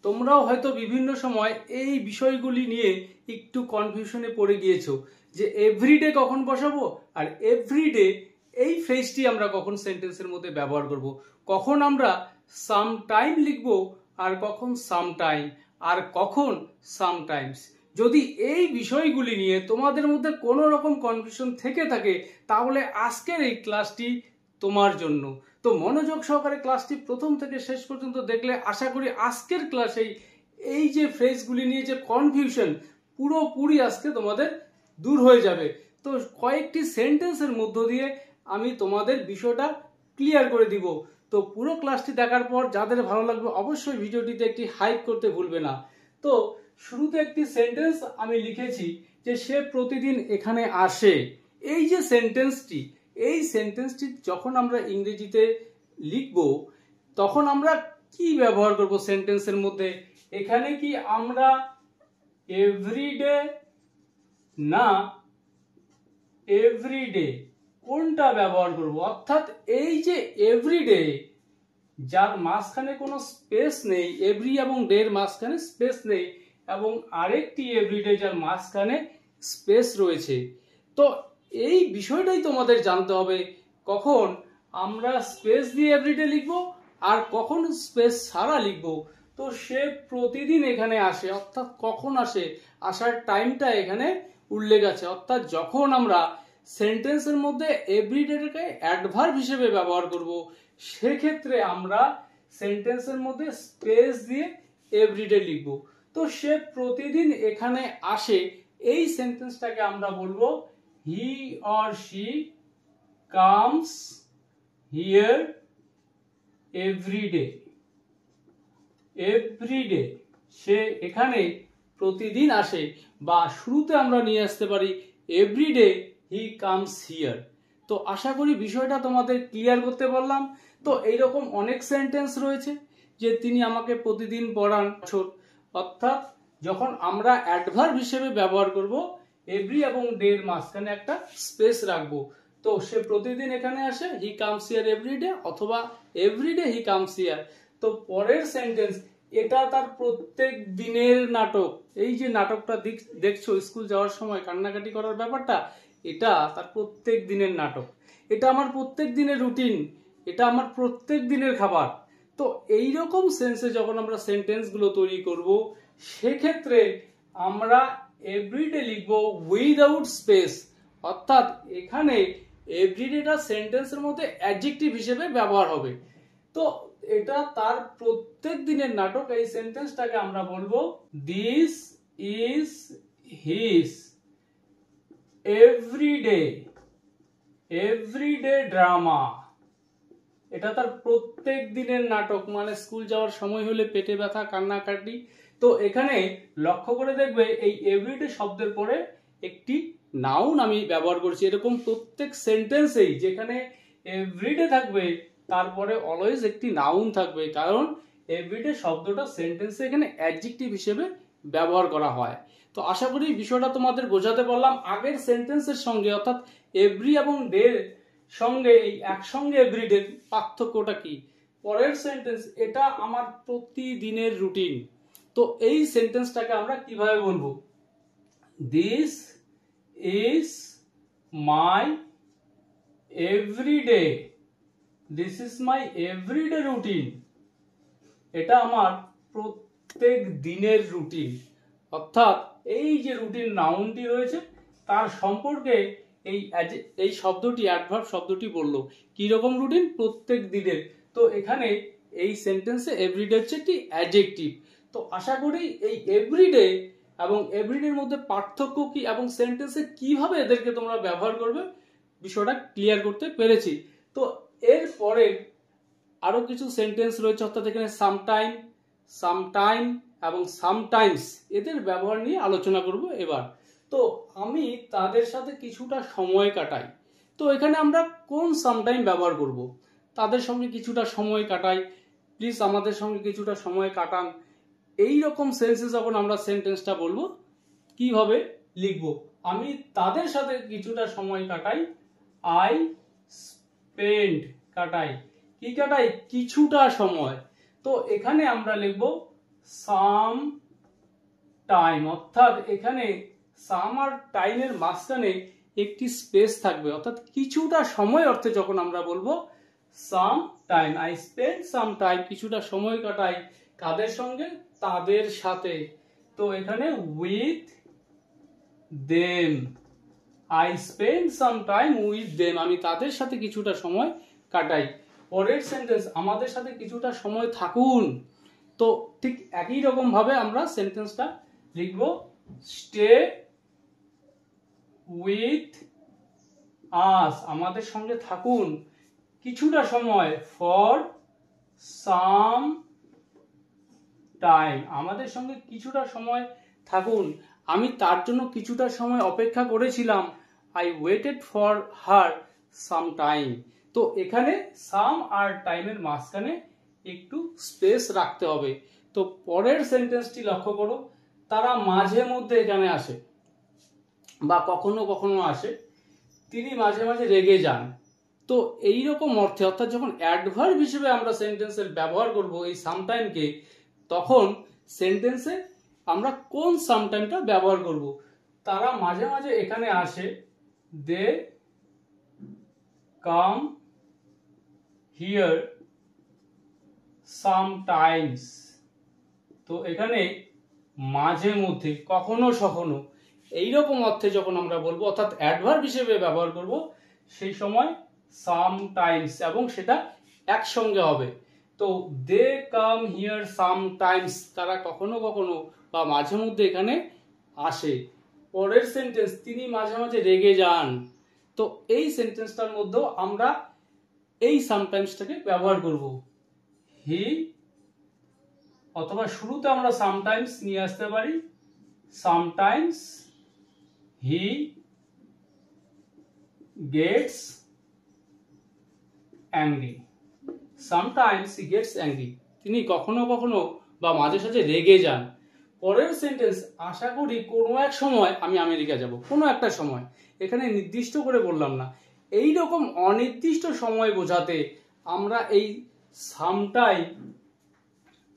তোমরাও হয়তো বিভিন্ন সময় এই বিষয়গুলি নিয়ে একটু কনফিউশনে পড়ে গিয়েছো যে এভরিডে কখন বসাবো আর এভরিডে এই ফ্রেজটি আমরা কখন সেন্টেন্সের মধ্যে ব্যবহার করব, কখন আমরা সাম টাইম লিখবো আর কখন সাম টাইম আর কখন সামটাইমস। যদি এই বিষয়গুলি নিয়ে তোমাদের মধ্যে কোনো রকম কনফিউশন থেকে থাকে তাহলে আজকের এই ক্লাসটি তোমার জন্য। তো মনোযোগ সহকারে ক্লাসটি প্রথম থেকে শেষ পর্যন্ত দেখলে আশা করি আজকের ক্লাসেই এই যে ফ্রেজগুলি নিয়ে যে কনফিউশন পুরোপুরি আজকে তোমাদের দূর হয়ে যাবে। তো কয়েকটি সেন্টেন্সের মধ্য দিয়ে আমি তোমাদের বিষয়টা ক্লিয়ার করে দিব। তো পুরো ক্লাসটি দেখার পর যাদের ভালো লাগবে অবশ্যই ভিডিওটিতে একটি হাইপ করতে ভুলবে না। তো শুরুতে একটি সেন্টেন্স আমি লিখেছি যে সে প্রতিদিন এখানে আসে। এই যে সেন্টেন্সটি, এই সেন্টেন্সটি যখন আমরা ইংরেজিতে লিখব তখন আমরা কি ব্যবহার করব সেন্টেন্সের মধ্যে? এখানে কি আমরা এভরিডে না এভরিডে কোনটা ব্যবহার করব? অর্থাৎ এই যে এভরিডে যার মাঝখানে কোনো স্পেস নেই, এভরি এবং ডে এর মাঝখানে স্পেস নেই, এবং আরেকটি এভরিডে যার মাঝখানে স্পেস রয়েছে। তো এই বিষয়টাই তোমাদের জানতে হবে কখন আমরা স্পেস দিয়ে এভরিডে লিখব আর কখন স্পেস ছাড়া লিখব। তো সে প্রতিদিন এখানে আসে, অর্থাৎ কখন আসে, আসার টাইমটা এখানে উল্লেখ আছে। অর্থাৎ যখন আমরা সেন্টেন্সের মধ্যে এভরিডেটাকে অ্যাডভার্ব হিসেবে ব্যবহার করব সেক্ষেত্রে আমরা সেন্টেন্সের মধ্যে স্পেস দিয়ে এভরিডে লিখব। তো সে প্রতিদিন এখানে আসে, এই সেন্টেন্সটাকে আমরা বলবো he or she comes here everyday. Everyday সে এখানে প্রতিদিন আসে, বা শুরুতে আমরা নিয়ে আসতে পারি এভরিডে হি কামস হিয়ার। তো আশা করি বিষয়টা তোমাদের ক্লিয়ার করতে পারলাম। তো এইরকম অনেক সেন্টেন্স রয়েছে যে তিনি আমাকে প্রতিদিন পড়ান। অর্থাৎ যখন আমরা অ্যাডভার্ব হিসেবে ব্যবহার করব এভরি এবং ডে এর মাঝখানে একটা স্পেস রাখবো। তো সে প্রতিদিন এখানে আসে, হি কামস হিয়ার এভরিডে, অথবা এভরিডে হি কামস হিয়ার। তো পরের সেন্টেন্স, এটা তার প্রত্যেক দিনের নাটক। এই যে নাটকটা দেখছো স্কুল যাওয়ার সময় কান্নাকাটি করার ব্যাপারটা, এটা তার প্রত্যেক দিনের নাটক। এটা আমার প্রত্যেক দিনের রুটিন, এটা আমার প্রত্যেক দিনের খাবার। তো এইরকম সেন্সে যখন আমরা সেন্টেন্সগুলো তৈরি করব সেক্ষেত্রে আমরা এভরিডে লিখব উইদাউট স্পেস। অর্থাৎ এখানে এভরিডেটা সেন্টেন্সের মধ্যে অ্যাডজেক্টিভ হিসেবে ব্যবহার হবে। তো এটা তার প্রত্যেক দিনের নাটক, এই সেন্টেন্সটাকে আমরা বলবো this is his everyday drama. এটা তার প্রত্যেক দিনের নাটক, মানে স্কুল যাওয়ার সময় হলে পেটে ব্যথা, কান্নাকাটি। তো এখানে লক্ষ্য করে দেখবে এই এভরিডে শব্দের পরে একটি নাউন আমি ব্যবহার করছি। এরকম প্রত্যেক সেন্টেন্সেই যেখানে এভরিডে থাকবে তারপরে অলওয়েজ একটি নাউন থাকবে, কারণ এভরিডে শব্দটা সেন্টেন্সে এখানে অ্যাডজেক্টিভ হিসেবে ব্যবহার করা হয়। তো আশা করি বিষয়টা তোমাদের বোঝাতে পারলাম। আগের সেন্টেন্সের সঙ্গে অর্থাৎ এভরি এবং ডে সঙ্গে এই একসঙ্গে এভরিডে পার্থক্যটা কি? পরের সেন্টেন্স, এটা আমার প্রতিদিনের রুটিন। তো এই সেন্টেন্সটাকে আমরা কিভাবে বলবো? This is my everyday, this is my everyday routine. এটা আমার প্রত্যেক দিনের রুটিন। অর্থাৎ এই যে রুটিন নাউনটি রয়েছে তার সম্পর্কে এই শব্দটি অ্যাডভার্ব শব্দটি বললো কি রকম রুটিন? প্রত্যেক দিনের। তো এখানে এই সেন্টেন্সে এভরিডে হচ্ছে একটি অ্যাডজেক্টিভ। তো আশা করি এই এভরিডে এবং এভরিডের মধ্যে পার্থক্য কি এবং সেন্টেন্সে কিভাবে এদেরকে তোমরা ব্যবহার করবে বিষয়টা ক্লিয়ার করতে পেরেছি। তো এরপরে আরো কিছু সেন্টেন্স রয়েছে, অর্থাৎ এখানে সামটাইম, সামটাইম এবং সামটাইমস, এদের ব্যবহার নিয়ে আলোচনা করব এবার। তো আমি তাদের সাথে কিছুটা সময় কাটাই। তো এখানে আমরা কোন সামটাইম ব্যবহার করব? তাদের সঙ্গে কিছুটা সময় কাটাই, প্লিজ আমাদের সঙ্গে কিছুটা সময় কাটান। এই রকম সেন্সে যখন আমরা সেন্টেন্সটা বলবো কিভাবে লিখব? আমি তাদের সাথে কিছুটা সময় কাটাই, আই স্পেন্ড, কাটাই, কি কাটাই? কিছুটা সময়। তো এখানে আমরা লিখব সাম টাইম, অর্থাৎ এখানে সাম আর টাইমের মাঝখানে একটি স্পেস থাকবে, অর্থাৎ কিছুটা সময় অর্থে যখন আমরা বলবো some time, I spend some time, কিছুটা সময় কাটাই কাদের সঙ্গে, তাদের সাথে। তো এখানে with them, I spend some time with them, আমি তাদের সাথে কিছুটা সময় কাটাই। পরের সেন্টেন্স, আমাদের সাথে কিছুটা সময় থাকুন। তো ঠিক একই রকম ভাবে আমরা সেন্টেন্সটা লিখব, স্টে উইথ আস, আমাদের সঙ্গে থাকুন কিছুটা সময়, ফর সাম টাইম, আমাদের সঙ্গে কিছুটা সময় থাকুন, আমি তার জন্য কিছুটা সময় অপেক্ষা করেছিলাম, I waited for her some time. তো এখানে সাম আর টাইমের মাঝখানে একটু স্পেস রাখতে হবে। তো পরের সেন্টেন্সটি লক্ষ্য করো, তারা মাঝে মধ্যে এখানে আসে বা কখনো কখনো আসে, তিনি মাঝে মাঝে রেগে যান। তো এই রকম অর্থে, অর্থাৎ যখন অ্যাডভার্ব হিসেবে আমরা সেন্টেন্সের ব্যবহার করব এই সামটাইমকে, তখন সেন্টেন্সে আমরা কোন সামটাইমটা ব্যবহার করব। তারা মাঝে মাঝে এখানে আসে, দে কাম হিয়ার সামটাইমস। তো এখানে মাঝে মধ্যে, কখনো সখনো, এইরকম অর্থে যখন আমরা বলবো, অর্থাৎ অ্যাডভার্ব হিসেবে ব্যবহার করব, সেই সময় সামটাইমস, এবং সেটা একসঙ্গে হবে। তো দে কাম হিয়ার সামটাইমস, তারা কখনো কখনো বা মাঝে মধ্যে এখানে আসে। পরের সেন্টেন্স, তিনি মাঝে মাঝে রেগে যান। তো এই সেন্টেন্সটার মধ্যেও আমরা এই সামটাইমসটাকে ব্যবহার করব, হি, অথবা শুরুতে আমরা সামটাইমস নিয়ে আসতে পারি, sometimes he gets angry, sometimes he gets angry, তিনি কখনো কখনো বা মাঝে সাঝে রেগে যান। পরের সেন্টেন্স, আশা করি কোনো এক সময় আমি আমেরিকা যাব, কোনো একটা সময়, এখানে নির্দিষ্ট করে বললাম না। এই রকম অনির্দিষ্ট সময় বোঝাতে আমরা এই সামটাইম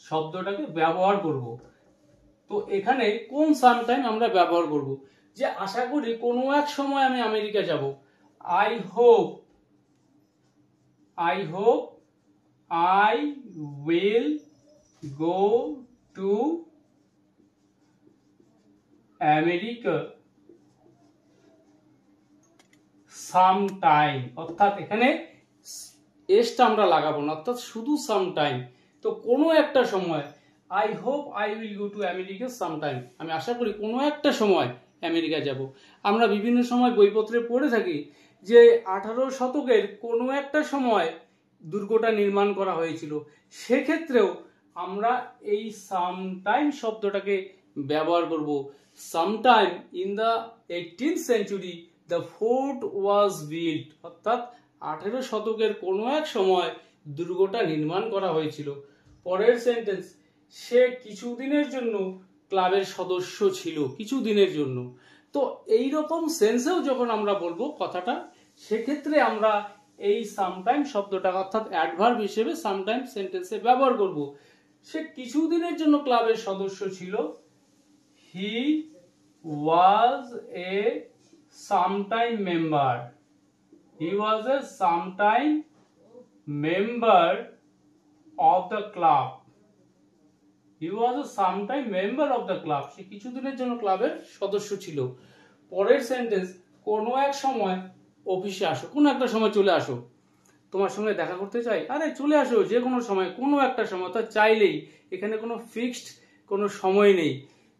শব্দটাকে ব্যবহার করব। তো এখানে কোন সামটাইম আমরা ব্যবহার করব, যে আশা করি কোনো এক সময় আমি আমেরিকা যাব, I hope, I hope I will go to America sometime, অর্থাৎ এখানে এসটা আমরা লাগাবো না, অর্থাৎ শুধু সামটাইম। তো কোনো একটা সময়, I hope I will go to America sometime, আমি আশা করি কোনো একটা সময় আমেরিকা যাব। আমরা বিভিন্ন সময় বইপত্রে পড়ে থাকি যে 18 শতকের কোনো একটা সময় দুর্গটা নির্মাণ করা হয়েছিল, সেক্ষেত্রেও আমরা এই সামটাইম শব্দটাকে ব্যবহার করব। Sometime in the 18th century the fort was built, অর্থাৎ 18 শতকের কোনো এক সময় দুর্গটা নির্মাণ করা হয়েছিল। পরের সেন্টেন্স, সে কিছুদিনের জন্য ক্লাবের সদস্য ছিল, কিছুদিনের জন্য। তো এই রকম সেন্সেও যখন আমরা বলবো কথাটা, সেক্ষেত্রে আমরা এই সামটাইম শব্দটা, অর্থাৎ অ্যাডভার্ব হিসেবে সামটাইম সেন্টেন্সে ব্যবহার করব। সে কিছুদিনের জন্য ক্লাবের সদস্য ছিল, হি ওয়াজ এ sometime member, he was a sometime member of the club, he was a sometime member of the club, সে কিছুদিনের জন্য ক্লাবের সদস্য ছিল। পরের সেন্টেন্স, কোনো এক সময় অফিসে আসো, কোনো একটা সময় চলে আসো, তোমার সঙ্গে দেখা করতে চাই, আরে চলে আসো যে কোনো সময়, কোনো একটা সময়, তা চাইলেই, এখানে কোনো ফিক্সড কোনো সময় নেই,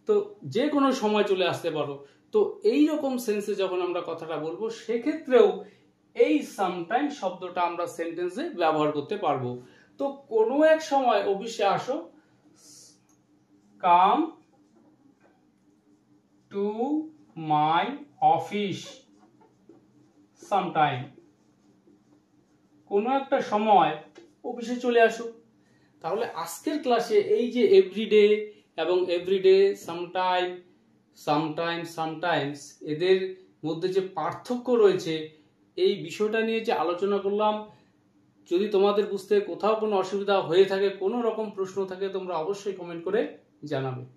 তো যে কোনো সময় চলে আসতে পারো। তো এই রকম সেন্সে যখন আমরা কথাটা বলবো, সেক্ষেত্রেও এই সামটাইম শব্দটা আমরা সেন্টেন্সে ব্যবহার করতে পারবো। তো কোনো এক সময় অফিসে আসো, come to my office sometime, কোনো একটা সময় অফিসে চলে আসো। তাহলে আজকের ক্লাসে এই যে এভরিডে এবং এভরিডে, সামটাইম, সামটাইম, সামটাইমস, এদের মধ্যে যে পার্থক্য রয়েছে, এই বিষয়টা নিয়ে যে আলোচনা করলাম। যদি তোমাদের বুঝতে কোথাও কোনো অসুবিধা হয়ে থাকে, কোনো রকম প্রশ্ন থাকে, তোমরা অবশ্যই কমেন্ট করে জানাবে।